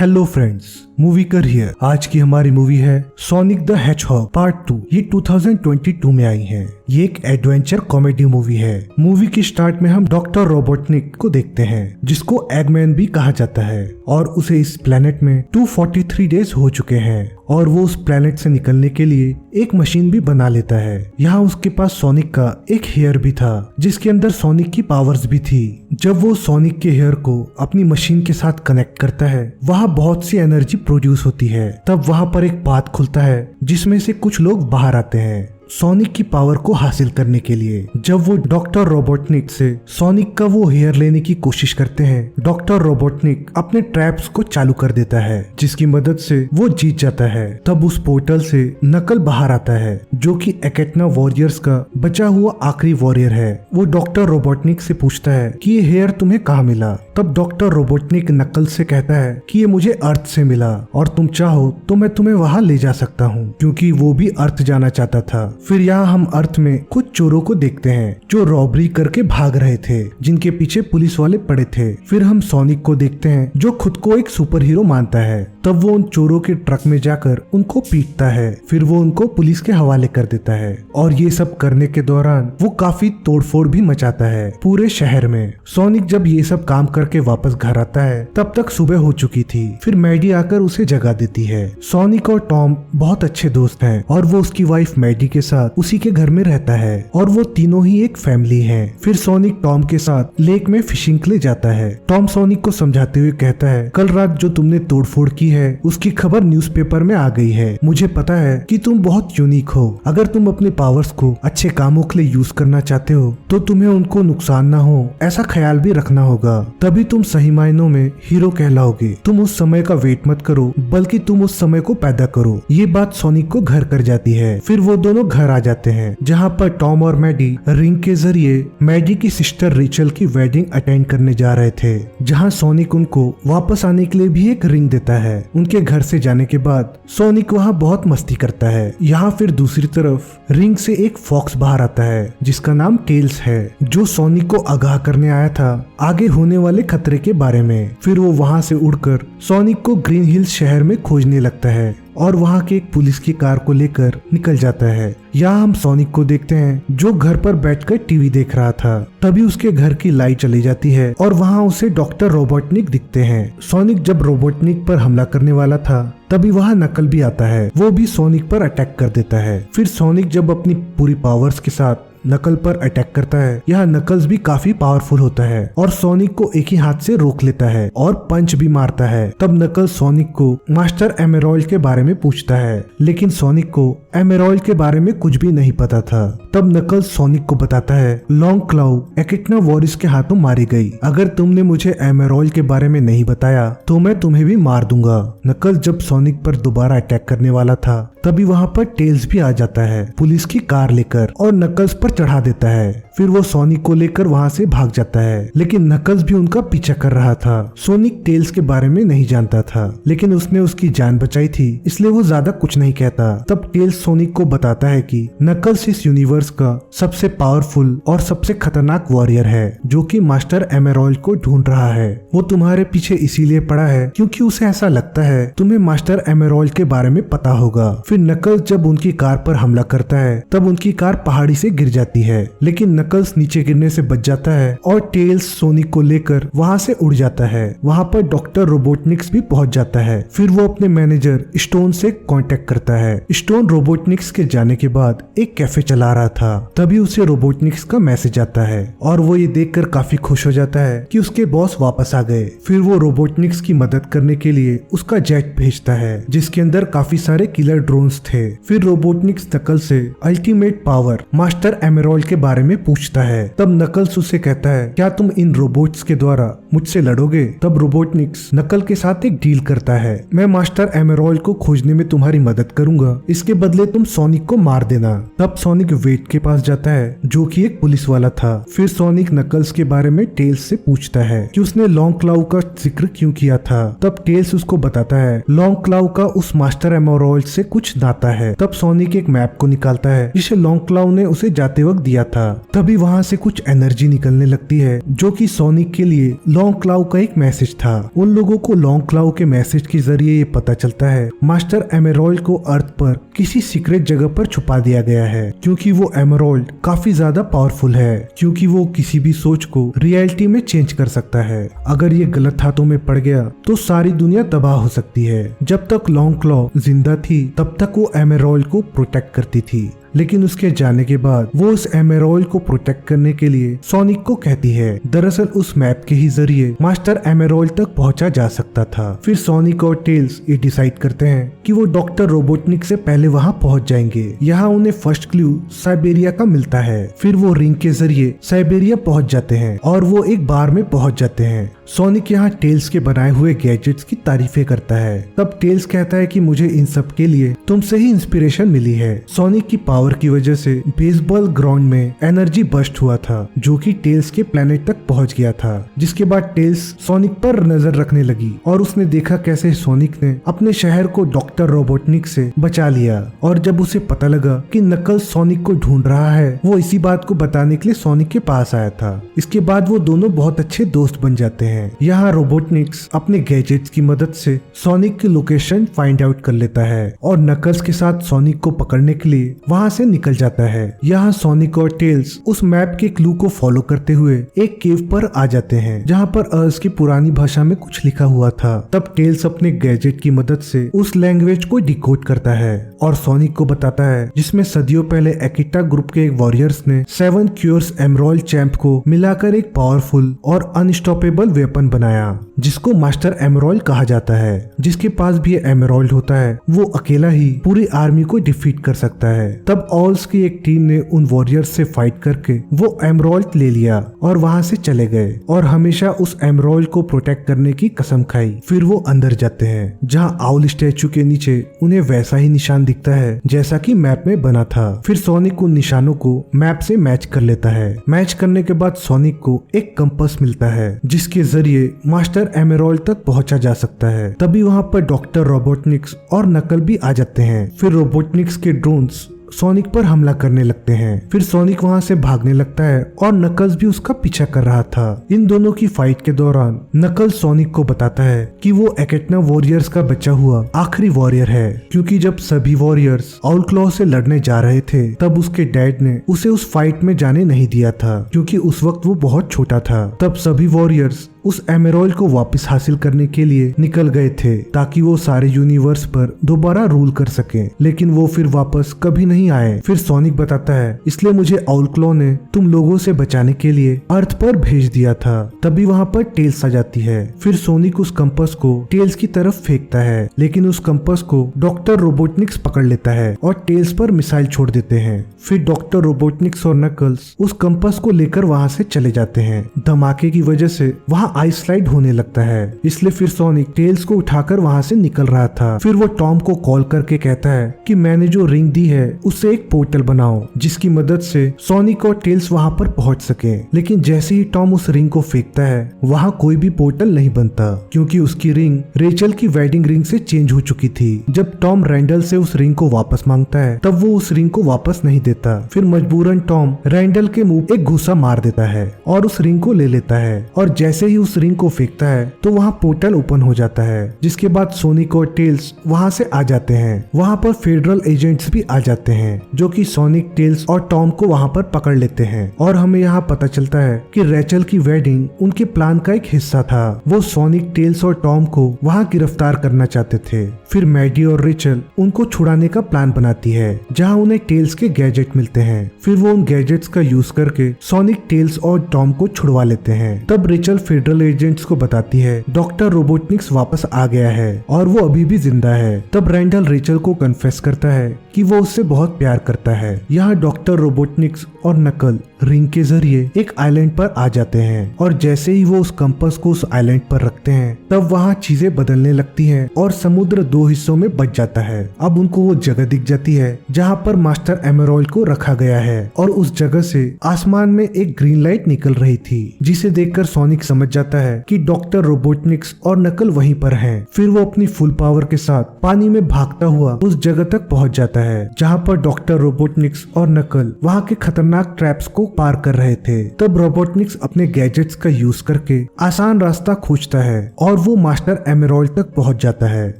Hello friends, movie कर here. आज की हमारी मूवी है सोनिक द हेजहॉग पार्ट 2। ये 2022 में आई है। ये एक एडवेंचर कॉमेडी मूवी है। मूवी की स्टार्ट में हम डॉक्टर रोबोटनिक को देखते हैं, जिसको एगमैन भी कहा जाता है, और उसे इस प्लेनेट में 243 डेज हो चुके हैं और वो उस प्लेनेट से निकलने के लिए एक मशीन भी बना लेता है। यहाँ उसके पास सोनिक का एक हेयर भी था, जिसके अंदर सोनिक की पावर्स भी थी। जब वो सोनिक के हेयर को अपनी मशीन के साथ कनेक्ट करता है, वहाँ बहुत सी एनर्जी प्रोड्यूस होती है। तब वहाँ पर एक पाथ खुलता है जिसमें से कुछ लोग बाहर आते हैं सोनिक की पावर को हासिल करने के लिए। जब वो डॉक्टर रोबोटनिक से सोनिक का वो हेयर लेने की कोशिश करते हैं, डॉक्टर रोबोटनिक अपने ट्रैप्स को चालू कर देता है, जिसकी मदद से वो जीत जाता है। तब उस पोर्टल से नकल बाहर आता है, जो कि एकेटना वॉरियर्स का बचा हुआ आखिरी वॉरियर है। वो डॉक्टर रोबोटनिक से पूछता है कि ये हेयर तुम्हें कहाँ मिला। तब डॉक्टर रोबोटनिक नकल से कहता है कि ये मुझे अर्थ से मिला और तुम चाहो तो मैं तुम्हें वहाँ ले जा सकता हूँ, क्योंकि वो भी अर्थ जाना चाहता था। फिर यहाँ हम अर्थ में कुछ चोरों को देखते हैं जो रॉबरी करके भाग रहे थे, जिनके पीछे पुलिस वाले पड़े थे। फिर हम सोनिक को देखते हैं जो खुद को एक सुपर हीरो मानता है। तब वो उन चोरों के ट्रक में जाकर उनको पीटता है। फिर वो उनको पुलिस के हवाले कर देता है, और ये सब करने के दौरान वो काफी तोड़फोड़ भी मचाता है पूरे शहर में। सोनिक जब ये सब काम करके वापस घर आता है, तब तक सुबह हो चुकी थी। फिर मैडी आकर उसे जगा देती है। सोनिक और टॉम बहुत अच्छे दोस्त हैं, और वो उसकी वाइफ मैडी के साथ उसी के घर में रहता है, और वो तीनों ही एक फैमिली हैं। फिर सोनिक टॉम के साथ लेक में फिशिंग के लिए जाता है। टॉम सोनिक को समझाते हुए कहता है, कल रात जो तुमने तोड़फोड़ की है उसकी खबर न्यूज़पेपर में आ गई है। मुझे पता है कि तुम बहुत यूनिक हो। अगर तुम अपने पावर्स को अच्छे कामों के लिए यूज करना चाहते हो तो तुम्हें उनको नुकसान ना हो ऐसा ख्याल भी रखना होगा, तभी तुम सही मायनों में हीरो कहलाओगे। तुम उस समय का वेट मत करो, बल्कि तुम उस समय को पैदा करो। ये बात सोनिक को घर कर जाती है। फिर वो दोनों घर आ जाते हैं, जहाँ पर टॉम और मैडी रिंग के जरिए मैडी की सिस्टर रेचल की वेडिंग अटेंड करने जा रहे थे, जहाँ सोनिक उनको वापस आने के लिए भी एक रिंग देता है। उनके घर से जाने के बाद सोनिक वहाँ बहुत मस्ती करता है। यहाँ फिर दूसरी तरफ रिंग से एक फॉक्स बाहर आता है, जिसका नाम टेल्स है, जो सोनिक को आगाह करने आया था आगे होने वाले खतरे के बारे में। फिर वो वहाँ से उड़कर सोनिक को ग्रीन हिल्स शहर में खोजने लगता है, और वहाँ के एक पुलिस की कार को लेकर निकल जाता है। यहाँ हम सोनिक को देखते हैं जो घर पर बैठकर टीवी देख रहा था। तभी उसके घर की लाइट चली जाती है, और वहाँ उसे डॉक्टर रोबोटनिक दिखते हैं। सोनिक जब रोबोटनिक पर हमला करने वाला था, तभी वहाँ नकल भी आता है। वो भी सोनिक पर अटैक कर देता है। फिर सोनिक जब अपनी पूरी पावर्स के साथ नकल पर अटैक करता है, यह नकल्स भी काफी पावरफुल होता है, और सोनिक को एक ही हाथ से रोक लेता है और पंच भी मारता है। तब नकल्स सोनिक को मास्टर एमेरॉल्ड के बारे में पूछता है, लेकिन सोनिक को एमेरॉल्ड के बारे में कुछ भी नहीं पता था। तब नकल्स सोनिक को बताता है, लॉन्ग क्लाउ एकेटना वॉरिस के हाथों मारी गई। अगर तुमने मुझे एमेरॉल्ड के बारे में नहीं बताया तो मैं तुम्हें भी मार दूंगा। नकल्स जब सोनिक पर दोबारा अटैक करने वाला था, तभी वहाँ पर टेल्स भी आ जाता है पुलिस की कार लेकर, और नकल्स पर चढ़ा देता है। फिर वो सोनिक को लेकर वहाँ से भाग जाता है, लेकिन नकल्स भी उनका पीछा कर रहा था। सोनिक टेल्स के बारे में नहीं जानता था, लेकिन उसने उसकी जान बचाई थी, इसलिए वो ज्यादा कुछ नहीं कहता। तब टेल्स सोनिक को बताता है कि नकल्स इस यूनिवर्स का सबसे पावरफुल और सबसे खतरनाक वॉरियर है, जो कि मास्टर एमेरॉल्ड को ढूंढ रहा है। वो तुम्हारे पीछे इसीलिए पड़ा है क्योंकि उसे ऐसा लगता है तुम्हें मास्टर एमेरॉल्ड के बारे में पता होगा। फिर नकल्स जब उनकी कार पर हमला करता है, तब उनकी कार पहाड़ी से गिर जाती है, लेकिन नकल्स नीचे गिरने से बच जाता है, और टेल्स सोनिक को लेकर वहाँ से उड़ जाता है। वहाँ पर डॉक्टर रोबोटनिक्स भी पहुँच जाता है। फिर वो अपने मैनेजर स्टोन से कांटेक्ट करता है। स्टोन रोबोटनिक्स के जाने के बाद एक कैफे चला रहा था, तभी उसे रोबोटनिक्स का मैसेज आता है, और वो ये देखकर काफी खुश हो जाता है कि उसके बॉस वापस आ गए। फिर वो रोबोटनिक्स की मदद करने के लिए उसका जेट भेजता है, जिसके अंदर काफी सारे किलर ड्रोन्स थे। फिर रोबोटनिक्स नकल्स से अल्टीमेट पावर मास्टर एमेरॉल्ड के बारे में पूछता है। तब नकल्स उसे कहता है, क्या तुम इन रोबोट्स के द्वारा मुझसे लड़ोगे? तब रोबोटनिक्स नकल के साथ एक डील करता है, मैं मास्टर एमेरॉल्ड को खोजने में तुम्हारी मदद करूंगा, इसके बदले तुम सोनिक को मार देना। तब सोनिक वेट के पास जाता है, जो कि एक पुलिस वाला था। फिर सोनिक नकल्स के बारे में टेल्स से पूछता है कि उसने लॉन्ग क्लाउ का जिक्र क्यों किया था। तब टेल्स उसको बताता है, लॉन्ग क्लाउ का उस मास्टर एमेरॉल्ड से कुछ नाता है। तब सोनिक एक मैप को निकालता है, जिसे लॉन्ग क्लाउ ने उसे जाते जाते वक्त दिया था। तभी वहाँ से कुछ एनर्जी निकलने लगती है जो कि सोनिक के लिए लॉन्ग क्लाव का एक मैसेज था। उन लोगों को लॉन्ग क्लाव के मैसेज के जरिए ये पता चलता है मास्टर एमेरल्ड को अर्थ पर किसी सीक्रेट जगह पर छुपा दिया गया है, क्योंकि वो एमेरल्ड काफी ज्यादा पावरफुल है, क्योंकि वो किसी भी सोच को रियलिटी में चेंज कर सकता है। अगर ये गलत हाथों में पड़ गया तो सारी दुनिया तबाह हो सकती है। जब तक लॉन्ग क्लॉ जिंदा थी तब तक वो एमेरल्ड को प्रोटेक्ट करती थी, लेकिन उसके जाने के बाद वो उस एमेरल्ड को प्रोटेक्ट करने के लिए सोनिक को कहती है। दरअसल उस मैप के ही जरिए मास्टर एमेरल्ड तक पहुंचा जा सकता था। फिर सोनिक और टेल्स ये डिसाइड करते हैं कि वो डॉक्टर रोबोटनिक से पहले वहां पहुंच जाएंगे। यहाँ उन्हें फर्स्ट क्लू साइबेरिया का मिलता है। फिर वो रिंग के जरिए साइबेरिया पहुंच जाते हैं और वो एक बार में पहुंच जाते हैं। सोनिक यहाँ टेल्स के बनाए हुए गैजेट्स की तारीफें करता है। तब टेल्स कहता है कि मुझे इन सब के लिए तुमसे ही इंस्पिरेशन मिली है। सोनिक की पावर की वजह से बेसबॉल ग्राउंड में एनर्जी बस्ट हुआ था जो कि टेल्स के प्लेनेट तक पहुंच गया था, जिसके बाद टेल्स सोनिक पर नजर रखने लगी और उसने देखा कैसे सोनिक ने अपने शहर को डॉक्टर रोबोटनिक से बचा लिया। और जब उसे पता लगा कि नकल्स सोनिक को ढूंढ रहा है, वो इसी बात को बताने के लिए सोनिक के पास आया था। इसके बाद वो दोनों बहुत अच्छे दोस्त बन जाते हैं। यहाँ रोबोटनिक्स अपने गैजेट्स की मदद से सोनिक की लोकेशन फाइंड आउट कर लेता है और नकल्स के साथ सोनिक को पकड़ने के लिए वहाँ से निकल जाता है। यहाँ सोनिक और टेल्स उस मैप के क्लू को फॉलो करते हुए एक केव पर आ जाते हैं जहाँ पर अर्ज की पुरानी भाषा में कुछ लिखा हुआ था। तब टेल्स अपने गैजेट की मदद से उस लैंग्वेज को डिकोड करता है और सोनिक को बताता है, जिसमें सदियों पहले एकिटा ग्रुप के एक वॉरियर्स ने 7 क्यूर्स एमरल्ड चैंप को मिलाकर एक पावरफुल और अनस्टॉपेबल वेपन बनाया जिसको मास्टर एमरल्ड कहा जाता है। जिसके पास भी एमरल्ड होता है वो अकेला ही पूरी आर्मी को डिफीट कर सकता है। तब ऑल्स की एक टीम ने उन वॉरियर्स से फाइट करके वो एमरल्ड ले लिया और वहां से चले गए और हमेशा उस एमरल्ड को प्रोटेक्ट करने की कसम खाई। फिर वो अंदर जाते हैं जहाँ आउल स्टैचू के नीचे उन्हें वैसा ही निशान दिखता है जैसा कि मैप में बना था। फिर सोनिक उन निशानों को मैप से मैच कर लेता है। मैच करने के बाद सोनिक को एक कंपास मिलता है जिसके जरिए मास्टर एमरल्ड तक पहुंचा जा सकता है। तभी वहां पर डॉक्टर रोबोटनिक्स और नकल भी आ जाते हैं। फिर रोबोटनिक्स के ड्रोन्स सोनिक पर हमला करने लगते हैं। फिर सोनिक वहां से भागने लगता है और नकल्स भी उसका पीछा कर रहा था। इन दोनों की फाइट के दौरान नकल्स सोनिक को बताता है कि वो एकेटना वॉरियर्स का बचा हुआ आखिरी वॉरियर है, क्योंकि जब सभी वॉरियर्स आउल क्लॉ से लड़ने जा रहे थे तब उसके डैड ने उसे उस फाइट में जाने नहीं दिया था, क्योंकि उस वक्त वो बहुत छोटा था। तब सभी वॉरियर्स उस एमरल्ड को वापस हासिल करने के लिए निकल गए थे ताकि वो सारे यूनिवर्स पर दोबारा रूल कर सके, लेकिन वो फिर वापस कभी नहीं आए। फिर सोनिक बताता है, इसलिए मुझे आउल क्लॉ ने तुम लोगों से बचाने के लिए अर्थ पर भेज दिया था। तभी वहाँ पर टेल्स आ जाती है। फिर सोनिक उस कंपास को टेल्स की तरफ फेंकता है, लेकिन उस कंपास को डॉक्टर रोबोटनिक्स पकड़ लेता है और टेल्स पर मिसाइल छोड़ देते हैं। फिर डॉक्टर रोबोटनिक्स और नकल्स उस कंपास को लेकर वहाँ से चले जाते हैं। धमाके की वजह से वहाँ आइस स्लाइड होने लगता है, इसलिए फिर सोनिक टेल्स को उठाकर वहां से निकल रहा था। फिर वो टॉम को कॉल करके कहता है कि मैंने जो रिंग दी है उससे एक पोर्टल बनाओ जिसकी मदद से सोनिक और टेल्स वहां पर पहुंच सके। लेकिन जैसे ही टॉम उस रिंग को फेंकता है वहां कोई भी पोर्टल नहीं बनता, क्योंकि उसकी रिंग रेचल की वेडिंग रिंग से चेंज हो चुकी थी। जब टॉम रैंडल से उस रिंग को वापस मांगता है तब वो उस रिंग को वापस नहीं देता। फिर मजबूरन टॉम रैंडल के मुंह एक घूसा मार देता है और उस रिंग को ले लेता है और जैसे ही उस रिंग को फेंकता है तो वहाँ पोर्टल ओपन हो जाता है, जिसके बाद सोनिक और टेल्स वहाँ से आ जाते हैं। वहाँ पर फेडरल एजेंट्स भी आ जाते हैं जो कि सोनिक, टेल्स और टॉम को वहाँ पर पकड़ लेते हैं और हमें यहाँ पता चलता है कि रेचल की वेडिंग उनके प्लान का एक हिस्सा था। वो सोनिक, टेल्स और टॉम को वहाँ गिरफ्तार करना चाहते थे। फिर मैडी और रेचल उनको छुड़ाने का प्लान बनाती है जहाँ उन्हें टेल्स के गैजेट मिलते हैं। फिर वो उन गैजेट्स का यूज करके सोनिक, टेल्स और टॉम को छुड़वा लेते हैं। तब रेचल फेडरल एजेंट्स को बताती है डॉक्टर रोबोटनिक्स वापस आ गया है और वो अभी भी जिंदा है। तब रैंडल रेचल को कन्फेस करता है कि वो उससे बहुत प्यार करता है। यहाँ डॉक्टर रोबोटनिक्स और नकल रिंग के जरिए एक आइलैंड पर आ जाते हैं और जैसे ही वो उस कंपास को उस आइलैंड पर रखते हैं तब वहाँ चीजें बदलने लगती हैं और समुद्र 2 हिस्सों में बच जाता है। अब उनको वो जगह दिख जाती है जहाँ पर मास्टर एमरल्ड को रखा गया है और उस जगह से आसमान में एक ग्रीन लाइट निकल रही थी, जिसे देखकर सोनिक समझ जाता है कि डॉक्टर रोबोटनिक्स और नकल वहीं पर हैं। फिर वो अपनी फुल पावर के साथ पानी में भागता हुआ उस जगह तक पहुंच जाता जाता है जहाँ पर डॉक्टर रोबोटनिक्स और नकल वहाँ के खतरनाक ट्रैप्स को पार कर रहे थे। तब रोबोटनिक्स अपने गैजेट्स का यूज करके आसान रास्ता खोजता है और वो मास्टर एमेरॉल्ड तक पहुँच जाता है।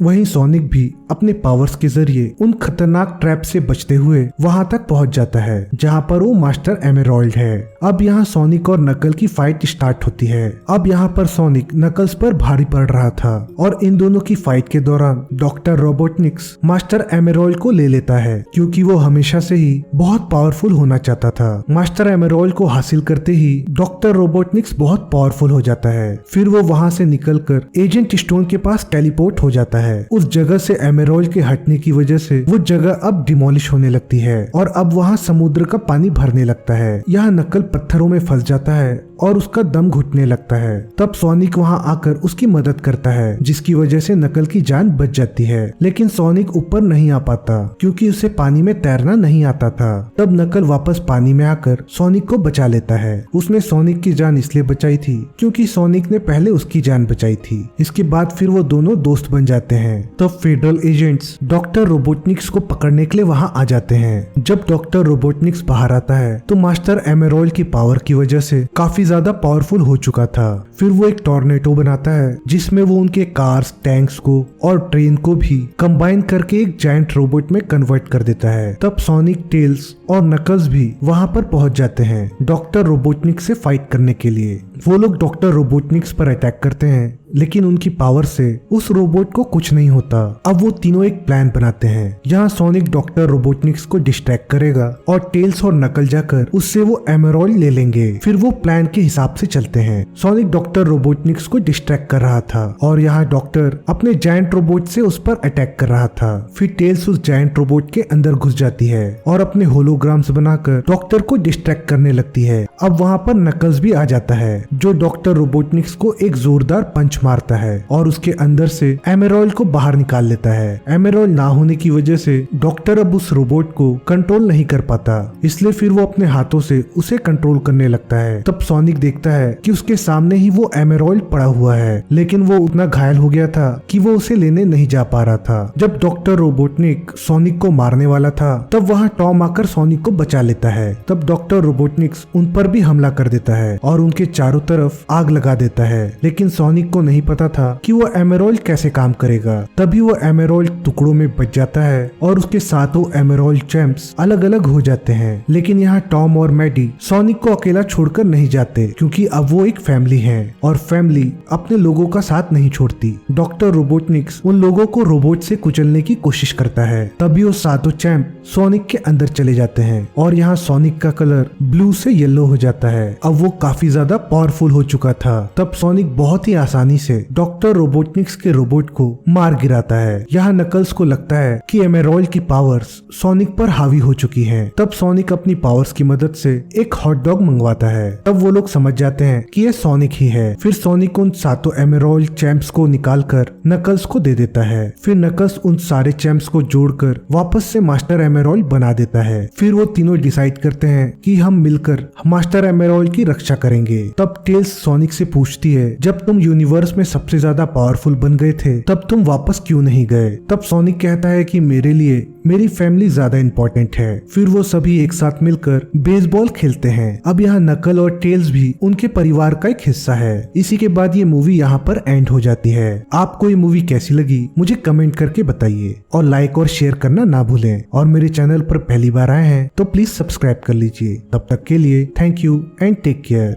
वहीं सोनिक भी अपने पावर्स के जरिए उन खतरनाक ट्रैप से बचते हुए वहां तक पहुंच जाता है जहां पर वो मास्टर एमेरॉल्ड है। अब यहाँ सोनिक और नकल की फाइट स्टार्ट होती है। अब यहाँ पर सोनिक नकल्स पर भारी पड़ रहा था और इन दोनों की फाइट के दौरान डॉक्टर रोबोटनिक्स मास्टर एमेरॉल्ड को ले लेता है क्योंकि वो हमेशा से ही बहुत पावरफुल होना चाहता था। मास्टर एमेरॉल्ड को हासिल करते ही डॉक्टर रोबोटनिक्स बहुत पावरफुल हो जाता है। फिर वो वहां से निकलकर एजेंट स्टोन के पास टेलीपोर्ट हो जाता है। उस जगह से एमेरॉल्ड के हटने की वजह से वो जगह अब डिमोलिश होने लगती है और अब वहाँ समुद्र का पानी भरने लगता है। यहाँ नकल पत्थरों में फंस जाता है और उसका दम घुटने लगता है। तब सोनिक वहाँ आकर उसकी मदद करता है जिसकी वजह से नकल की जान बच जाती है। लेकिन सोनिक ऊपर नहीं आ पाता क्योंकि उसे पानी में तैरना नहीं आता था। तब नकल वापस पानी में आकर सोनिक को बचा लेता है। उसने सोनिक की जान इसलिए बचाई थी क्योंकि सोनिक ने पहले उसकी जान बचाई थी। इसके बाद फिर वो दोनों दोस्त बन जाते हैं। तब फेडरल एजेंट्स डॉक्टर रोबोटनिक्स को पकड़ने के लिए वहाँ आ जाते हैं। जब डॉक्टर रोबोटनिक्स बाहर आता है तो मास्टर एमेरॉल्ड की पावर की वजह से काफी ज्यादा पावरफुल हो चुका था। फिर वो एक टॉर्नेडो बनाता है जिसमें वो उनके कार्स, टैंक्स को और ट्रेन को भी कंबाइन करके एक जायंट रोबोट में कन्वर्ट कर देता है। तब सोनिक, टेल्स और नकल्स भी वहां पर पहुंच जाते हैं डॉक्टर रोबोटनिक्स से फाइट करने के लिए। वो लोग डॉक्टर रोबोटनिक्स पर अटैक करते हैं लेकिन उनकी पावर से उस रोबोट को कुछ नहीं होता। अब वो तीनों एक प्लान बनाते हैं। यहाँ सोनिक डॉक्टर रोबोटनिक्स को डिस्ट्रैक्ट करेगा और टेल्स और नकल जाकर उससे वो एमेरॉल्ड ले लेंगे। फिर वो प्लान के हिसाब से चलते हैं। सोनिक डॉक्टर रोबोटनिक्स को डिस्ट्रैक्ट कर रहा था और यहाँ डॉक्टर अपने जायंट रोबोट से उस पर अटैक कर रहा था। फिर टेल्स उस जायंट रोबोट के अंदर घुस जाती है और अपने होलोग्राम्स बनाकर डॉक्टर को डिस्ट्रैक्ट करने लगती है। अब वहाँ पर नकल्स भी आ जाता है जो डॉक्टर रोबोटनिक्स को एक जोरदार पंच मारता है और उसके अंदर से एमेरॉल्ड को बाहर निकाल लेता है। एमेरॉल्ड ना होने की वजह से डॉक्टर अब उस रोबोट को कंट्रोल नहीं कर पाता, इसलिए फिर वो अपने हाथों से उसे कंट्रोल करने लगता है। तब सोनिक देखता है कि उसके सामने ही वो एमेरॉल्ड पड़ा हुआ है लेकिन वो उतना घायल हो गया था कि वो उसे लेने नहीं जा पा रहा था। जब डॉक्टर रोबोटनिक सोनिक को मारने वाला था तब वहाँ टॉम आकर सोनिक को बचा लेता है। तब डॉक्टर रोबोटनिक्स उन पर भी हमला कर देता है और उनके चारों तरफ आग लगा देता है। लेकिन सोनिक को नहीं पता था कि वो एमेरॉल्ड कैसे काम करेगा। तभी वो एमेरॉल्ड टुकड़ों में बच जाता है और उसके साथों एमेरॉल्ड चैंप्स अलग अलग हो जाते हैं। लेकिन यहाँ टॉम और मैडी सोनिक को अकेला छोड़कर नहीं जाते क्योंकि अब वो एक फैमिली है और फैमिली अपने लोगों का साथ नहीं छोड़ती। डॉक्टर रोबोटनिक्स उन लोगों को रोबोट से कुचलने की कोशिश करता है। तभी वो सातों चैंप सोनिक के अंदर चले जाते हैं और यहाँ सोनिक का कलर ब्लू से येलो हो जाता है। अब वो काफी ज्यादा पावरफुल हो चुका था। तब सोनिक बहुत ही आसानी से डॉक्टर रोबोटनिक्स के रोबोट को मार गिराता है। यहाँ नकल्स को लगता है कि एमेरॉल्ड की पावर्स सोनिक पर हावी हो चुकी हैं। तब सोनिक अपनी पावर्स की मदद से एक हॉट डॉग मंगवाता है। तब वो लोग समझ जाते हैं कि ये सोनिक ही है। फिर सोनिक उन सातों एमेरॉल्ड चैंप्स को निकालकर नकल्स को दे देता है। फिर नकल्स उन सारे चैंप्स को जोड़कर वापस से मास्टर एमेरॉल्ड बना देता है। फिर वो तीनों डिसाइड करते हैं कि हम मिलकर मास्टर एमेरॉल्ड की रक्षा करेंगे। तब टेल्स सोनिक से पूछती है, जब तुम यूनिवर्स में सबसे ज्यादा पावरफुल बन गए थे तब तुम वापस क्यों नहीं गए? तब सोनिक कहता है कि मेरे लिए मेरी फैमिली ज्यादा इम्पोर्टेंट है। फिर वो सभी एक साथ मिलकर बेसबॉल खेलते हैं। अब यहाँ नकल और टेल्स भी उनके परिवार का एक हिस्सा है। इसी के बाद ये मूवी यहाँ पर एंड हो जाती है। आपको ये मूवी कैसी लगी मुझे कमेंट करके बताइए और लाइक और शेयर करना ना भूलें। और मेरे चैनल पर पहली बार आए हैं तो प्लीज सब्सक्राइब कर लीजिए। तब तक के लिए thank you and take care.